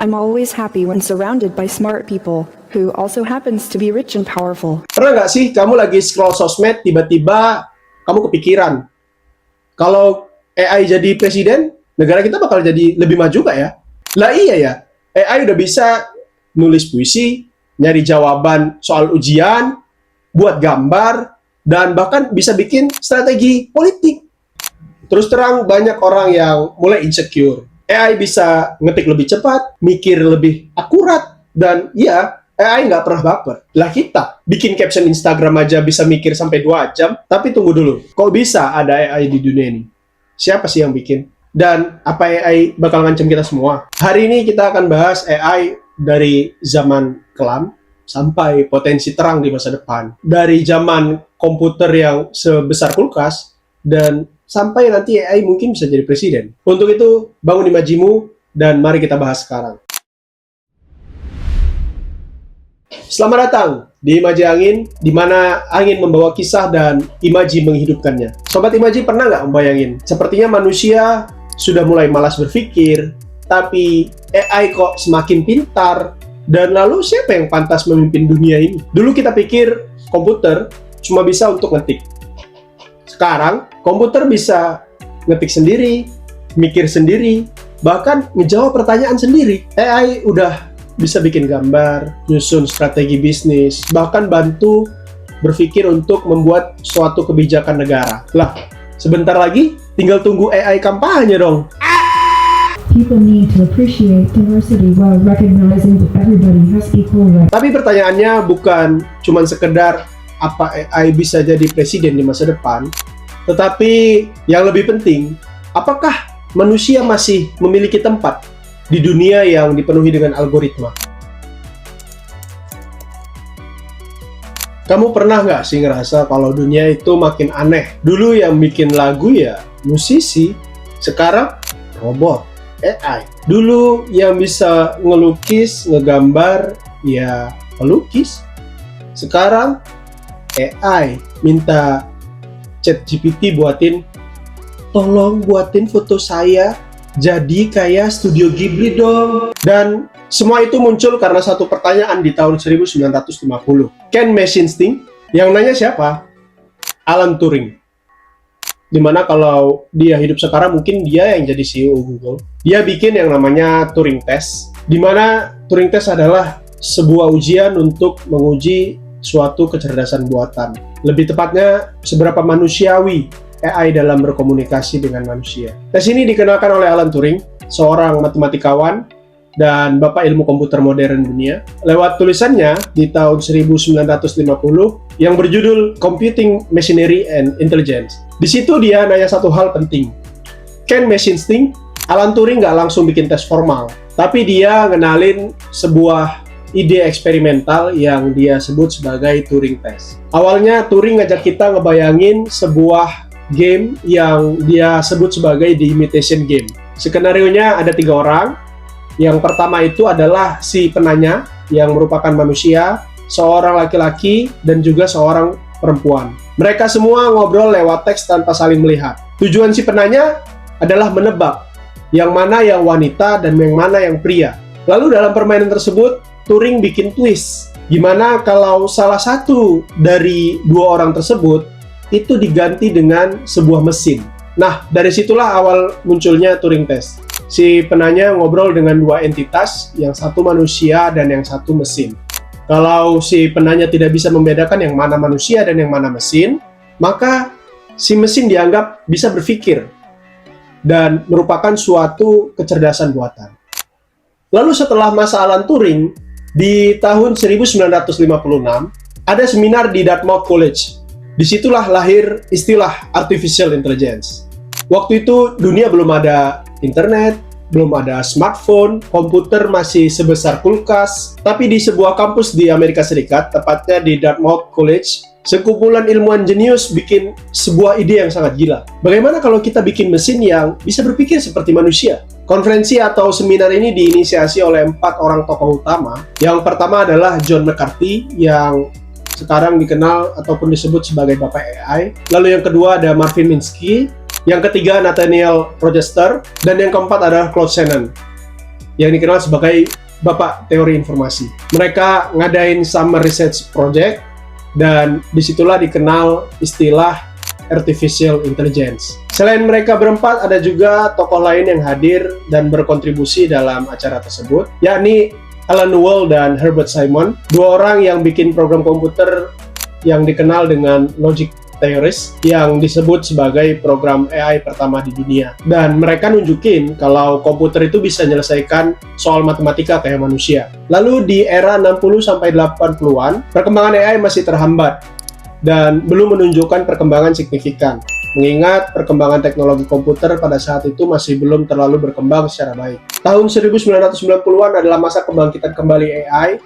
I'm always happy when surrounded by smart people who also happens to be rich and powerful. Pernah nggak sih kamu lagi scroll sosmed, tiba-tiba kamu kepikiran, kalau AI jadi presiden, negara kita bakal jadi lebih maju nggak ya? Lah iya ya, AI udah bisa nulis puisi, nyari jawaban soal ujian, buat gambar, dan bahkan bisa bikin strategi politik. Terus terang banyak orang yang mulai insecure. AI bisa ngetik lebih cepat, mikir lebih akurat, dan ya, AI nggak pernah baper. Lah kita, bikin caption Instagram aja bisa mikir sampai 2 jam, tapi tunggu dulu, kok bisa ada AI di dunia ini? Siapa sih yang bikin? Dan apa AI bakal ngancam kita semua? Hari ini kita akan bahas AI dari zaman kelam sampai potensi terang di masa depan. Dari zaman komputer yang sebesar kulkas, dan sampai nanti AI mungkin bisa jadi presiden. Untuk itu, bangun imajimu, dan mari kita bahas sekarang. Selamat datang di Imaji Angin, di mana angin membawa kisah dan imaji menghidupkannya. Sobat Imaji pernah nggak membayangin? Sepertinya manusia sudah mulai malas berpikir, tapi AI kok semakin pintar, dan lalu siapa yang pantas memimpin dunia ini? Dulu kita pikir komputer cuma bisa untuk ngetik. Sekarang, komputer bisa ngetik sendiri, mikir sendiri, bahkan ngejawab pertanyaan sendiri. AI udah bisa bikin gambar, nyusun strategi bisnis, bahkan bantu berpikir untuk membuat suatu kebijakan negara. Lah, sebentar lagi tinggal tunggu AI kampanye dong. People need to appreciate diversity while recognizing that everybody has equal rights. Tapi pertanyaannya bukan cuma sekedar apa AI bisa jadi presiden di masa depan, tetapi yang lebih penting, apakah manusia masih memiliki tempat di dunia yang dipenuhi dengan algoritma? Kamu pernah nggak sih ngerasa kalau dunia itu makin aneh? Dulu yang bikin lagu ya musisi, sekarang robot, AI. Dulu yang bisa ngelukis, ngegambar, ya pelukis. Sekarang AI minta ChatGPT tolong buatin foto saya jadi kayak Studio Ghibli dong. Dan semua itu muncul karena satu pertanyaan di tahun 1950. Can machines think? Yang nanya siapa? Alan Turing. Dimana kalau dia hidup sekarang mungkin dia yang jadi CEO Google. Dia bikin yang namanya Turing Test, dimana Turing Test adalah sebuah ujian untuk menguji suatu kecerdasan buatan. Lebih tepatnya, seberapa manusiawi AI dalam berkomunikasi dengan manusia. Tes ini dikenalkan oleh Alan Turing, seorang matematikawan dan bapak ilmu komputer modern dunia, lewat tulisannya di tahun 1950 yang berjudul Computing Machinery and Intelligence. Di situ dia nanya satu hal penting. Can machines think? Alan Turing nggak langsung bikin tes formal, tapi dia ngenalin sebuah ide eksperimental yang dia sebut sebagai Turing Test. Awalnya Turing ngajak kita ngebayangin sebuah game yang dia sebut sebagai The Imitation Game. Skenarionya ada 3 orang. Yang pertama itu adalah si penanya yang merupakan manusia, seorang laki-laki, dan juga seorang perempuan. Mereka semua ngobrol lewat teks tanpa saling melihat. Tujuan si penanya adalah menebak yang mana yang wanita dan yang mana yang pria. Lalu dalam permainan tersebut, Turing bikin twist. Gimana kalau salah satu dari 2 orang tersebut itu diganti dengan sebuah mesin. Nah, dari situlah awal munculnya Turing Test. Si penanya ngobrol dengan 2 entitas, yang satu manusia dan yang satu mesin. Kalau si penanya tidak bisa membedakan yang mana manusia dan yang mana mesin, maka si mesin dianggap bisa berpikir dan merupakan suatu kecerdasan buatan. Lalu setelah masa Alan Turing, di tahun 1956, ada seminar di Dartmouth College. Disitulah lahir istilah Artificial Intelligence. Waktu itu dunia belum ada internet, belum ada smartphone, komputer masih sebesar kulkas. Tapi di sebuah kampus di Amerika Serikat, tepatnya di Dartmouth College, sekumpulan ilmuwan jenius bikin sebuah ide yang sangat gila. Bagaimana kalau kita bikin mesin yang bisa berpikir seperti manusia? Konferensi atau seminar ini diinisiasi oleh 4 orang tokoh utama. Yang pertama adalah John McCarthy, yang sekarang dikenal ataupun disebut sebagai Bapak AI. Lalu yang kedua ada Marvin Minsky, yang ketiga Nathaniel Rochester, dan yang keempat adalah Claude Shannon. yang dikenal sebagai Bapak Teori Informasi. Mereka ngadain Summer Research Project, dan disitulah dikenal istilah Artificial Intelligence. Selain mereka berempat, ada juga tokoh lain yang hadir dan berkontribusi dalam acara tersebut, yakni Alan Newell dan Herbert Simon, dua orang yang bikin program komputer yang dikenal dengan Logic Theories, yang disebut sebagai program AI pertama di dunia. Dan mereka nunjukin kalau komputer itu bisa menyelesaikan soal matematika kayak manusia. Lalu di era 60-80-an, perkembangan AI masih terhambat dan belum menunjukkan perkembangan signifikan. Mengingat perkembangan teknologi komputer pada saat itu masih belum terlalu berkembang secara baik. Tahun 1990-an adalah masa kebangkitan kembali AI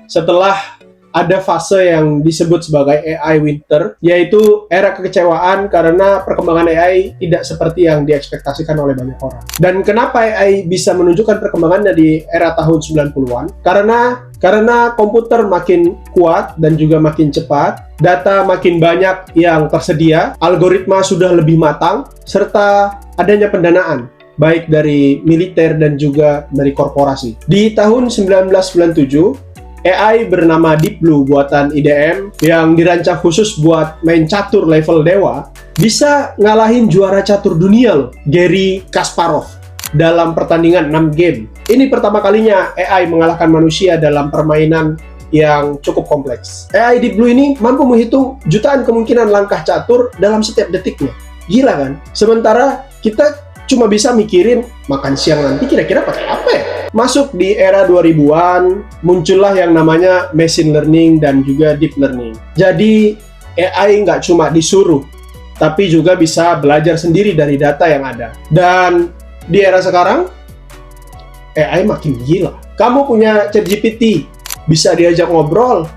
setelah ada fase yang disebut sebagai AI winter, yaitu era kekecewaan karena perkembangan AI tidak seperti yang diekspektasikan oleh banyak orang. Dan kenapa AI bisa menunjukkan perkembangannya di era tahun 90-an? Karena komputer makin kuat dan juga makin cepat, data makin banyak yang tersedia, algoritma sudah lebih matang, serta adanya pendanaan, baik dari militer dan juga dari korporasi. Di tahun 1997, AI bernama Deep Blue buatan IBM yang dirancang khusus buat main catur level dewa bisa ngalahin juara catur dunia loh, Garry Kasparov, dalam pertandingan 6 game. Ini pertama kalinya AI mengalahkan manusia dalam permainan yang cukup kompleks. AI Deep Blue ini mampu menghitung jutaan kemungkinan langkah catur dalam setiap detiknya. Gila kan? Sementara kita cuma bisa mikirin makan siang nanti kira-kira pakai apa ya? Masuk di era 2000-an, muncullah yang namanya machine learning dan juga deep learning. Jadi, AI nggak cuma disuruh, tapi juga bisa belajar sendiri dari data yang ada. Dan di era sekarang, AI makin gila. Kamu punya ChatGPT, bisa diajak ngobrol,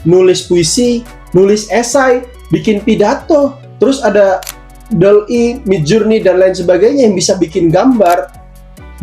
nulis puisi, nulis esai, bikin pidato, terus ada DALL-E, Midjourney, dan lain sebagainya yang bisa bikin gambar,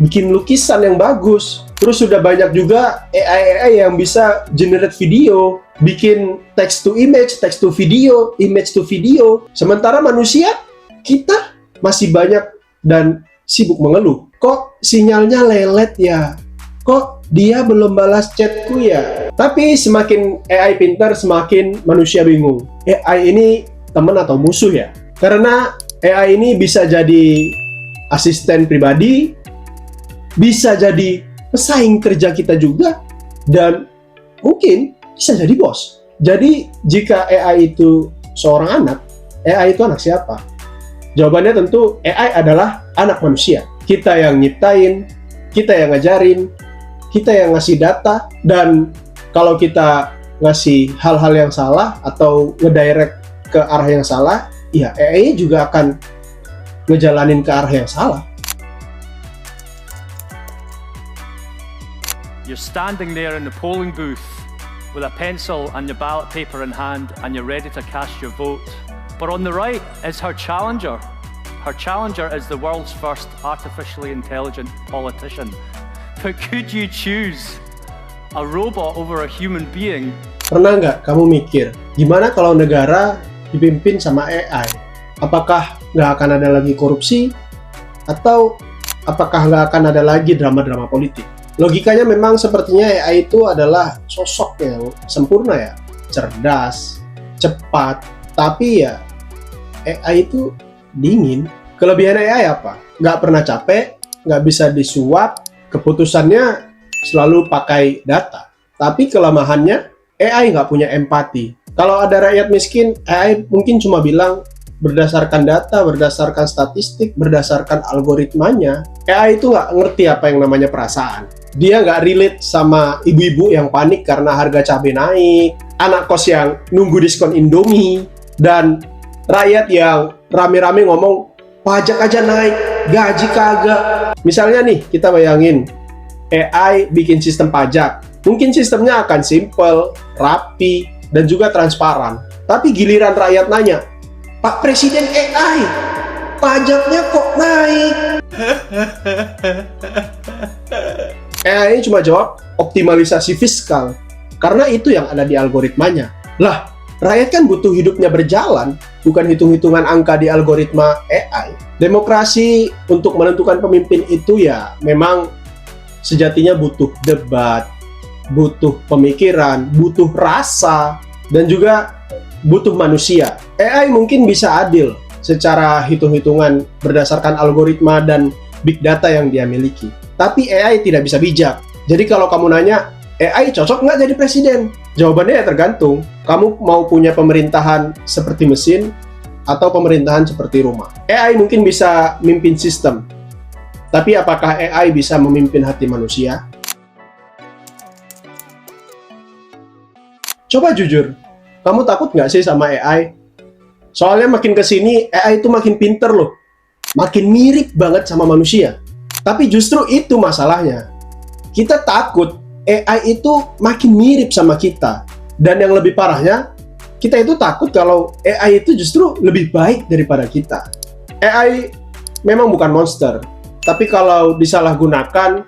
bikin lukisan yang bagus. Terus sudah banyak juga AI yang bisa generate video, bikin text to image, text to video, image to video. Sementara manusia, kita masih banyak dan sibuk mengeluh. Kok sinyalnya lelet ya? Kok dia belum balas chatku ya? Tapi semakin AI pintar, semakin manusia bingung. AI ini teman atau musuh ya? Karena AI ini bisa jadi asisten pribadi, bisa jadi pesaing kerja kita juga, dan mungkin bisa jadi bos. Jadi jika AI itu seorang anak, AI itu anak siapa? Jawabannya tentu AI adalah anak manusia. Kita yang nyiptain, kita yang ngajarin, kita yang ngasih data, dan kalau kita ngasih hal-hal yang salah atau ngedirect ke arah yang salah, ya AI juga akan ngejalanin ke arah yang salah. You're standing there in the polling booth with a pencil and your ballot paper in hand, and you're ready to cast your vote. But on the right is her challenger. Her challenger is the world's first artificially intelligent politician. But could you choose a robot over a human being? Pernah nggak kamu mikir, gimana kalau negara dipimpin sama AI? Apakah nggak akan ada lagi korupsi? Atau apakah nggak akan ada lagi drama-drama politik? Logikanya memang sepertinya AI itu adalah sosok yang sempurna ya, cerdas, cepat, tapi ya AI itu dingin. Kelebihan AI apa? Nggak pernah capek, nggak bisa disuap, keputusannya selalu pakai data. Tapi kelemahannya, AI nggak punya empati. Kalau ada rakyat miskin, AI mungkin cuma bilang berdasarkan data, berdasarkan statistik, berdasarkan algoritmanya. AI itu nggak ngerti apa yang namanya perasaan. Dia nggak relate sama ibu-ibu yang panik karena harga cabai naik, anak kos yang nunggu diskon Indomie, dan rakyat yang rame-rame ngomong, pajak aja naik, gaji kagak. Misalnya nih, kita bayangin, AI bikin sistem pajak. Mungkin sistemnya akan simple, rapi, dan juga transparan. Tapi giliran rakyat nanya, Pak Presiden AI, pajaknya kok naik? AI ini cuma jawab optimalisasi fiskal, karena itu yang ada di algoritmanya. Lah, rakyat kan butuh hidupnya berjalan, bukan hitung-hitungan angka di algoritma AI. Demokrasi untuk menentukan pemimpin itu ya memang sejatinya butuh debat, butuh pemikiran, butuh rasa, dan juga butuh manusia. AI mungkin bisa adil secara hitung-hitungan berdasarkan algoritma dan big data yang dia miliki. Tapi AI tidak bisa bijak. Jadi kalau kamu nanya, AI cocok nggak jadi presiden? Jawabannya ya tergantung. Kamu mau punya pemerintahan seperti mesin atau pemerintahan seperti rumah. AI mungkin bisa mimpin sistem. Tapi apakah AI bisa memimpin hati manusia? Coba jujur, kamu takut nggak sih sama AI? Soalnya makin kesini, AI itu makin pinter loh. Makin mirip banget sama manusia. Tapi justru itu masalahnya. Kita takut AI itu makin mirip sama kita. Dan yang lebih parahnya, kita itu takut kalau AI itu justru lebih baik daripada kita. AI memang bukan monster. Tapi kalau disalahgunakan,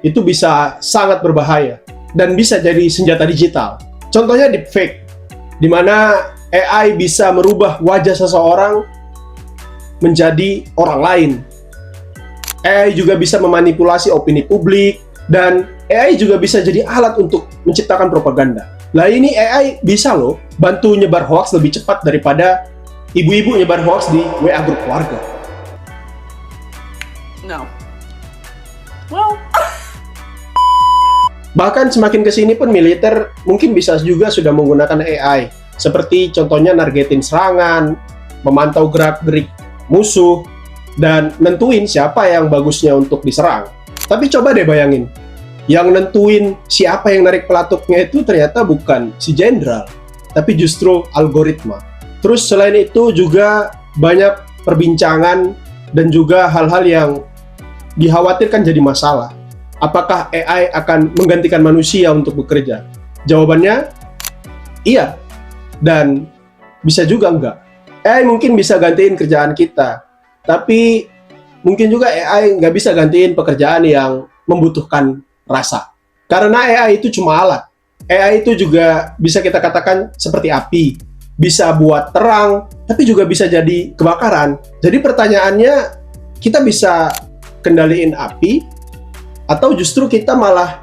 itu bisa sangat berbahaya. Dan bisa jadi senjata digital. Contohnya deepfake, di mana AI bisa merubah wajah seseorang menjadi orang lain. AI juga bisa memanipulasi opini publik, dan AI juga bisa jadi alat untuk menciptakan propaganda. Lah ini AI bisa loh bantu nyebar hoax lebih cepat daripada ibu-ibu nyebar hoax di WA grup keluarga. No. Well. Bahkan semakin kesini pun militer mungkin bisa juga sudah menggunakan AI. Seperti contohnya nargetin serangan, memantau gerak-gerik musuh, dan nentuin siapa yang bagusnya untuk diserang. Tapi coba deh bayangin, yang nentuin siapa yang narik pelatuknya itu ternyata bukan si jenderal, tapi justru algoritma. Terus selain itu juga banyak perbincangan dan juga hal-hal yang dikhawatirkan jadi masalah. Apakah AI akan menggantikan manusia untuk bekerja? Jawabannya, iya. Dan bisa juga enggak. AI mungkin bisa gantiin kerjaan kita, tapi mungkin juga AI nggak bisa gantiin pekerjaan yang membutuhkan rasa. Karena AI itu cuma alat. AI itu juga bisa kita katakan seperti api. Bisa buat terang, tapi juga bisa jadi kebakaran. Jadi pertanyaannya, kita bisa kendaliin api, atau justru kita malah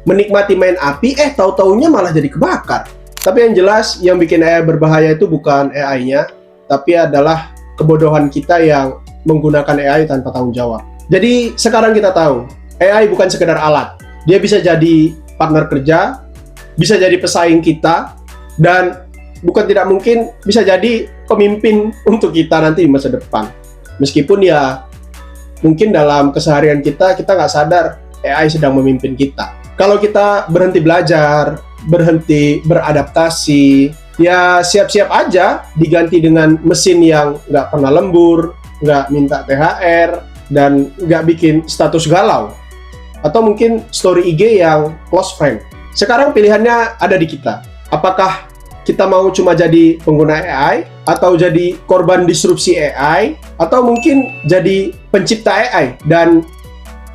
menikmati main api, tahu-taunya malah jadi kebakar. Tapi yang jelas, yang bikin AI berbahaya itu bukan AI-nya, tapi adalah kebodohan kita yang menggunakan AI tanpa tanggung jawab. Jadi sekarang kita tahu, AI bukan sekedar alat. Dia bisa jadi partner kerja, bisa jadi pesaing kita, dan bukan tidak mungkin bisa jadi pemimpin untuk kita nanti di masa depan. Meskipun ya, mungkin dalam keseharian kita nggak sadar AI sedang memimpin kita. Kalau kita berhenti belajar, berhenti beradaptasi, ya siap-siap aja diganti dengan mesin yang nggak pernah lembur, nggak minta THR, dan nggak bikin status galau. Atau mungkin story IG yang close friend. Sekarang pilihannya ada di kita. Apakah kita mau cuma jadi pengguna AI, atau jadi korban disrupsi AI, atau mungkin jadi pencipta AI, dan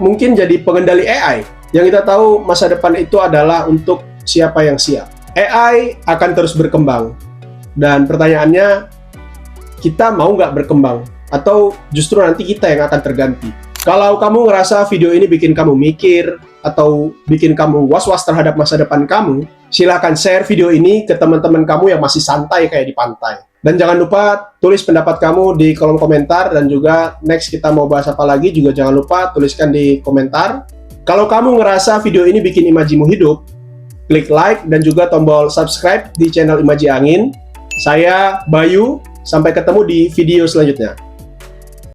mungkin jadi pengendali AI. Yang kita tahu masa depan itu adalah untuk siapa yang siap. AI akan terus berkembang. Dan pertanyaannya, kita mau nggak berkembang? Atau justru nanti kita yang akan terganti? Kalau kamu ngerasa video ini bikin kamu mikir, atau bikin kamu was-was terhadap masa depan kamu, silahkan share video ini ke teman-teman kamu yang masih santai kayak di pantai. Dan jangan lupa tulis pendapat kamu di kolom komentar, dan juga next kita mau bahas apa lagi juga jangan lupa tuliskan di komentar. Kalau kamu ngerasa video ini bikin imajimu hidup, klik like dan juga tombol subscribe di channel Imaji Angin. Saya Bayu, sampai ketemu di video selanjutnya.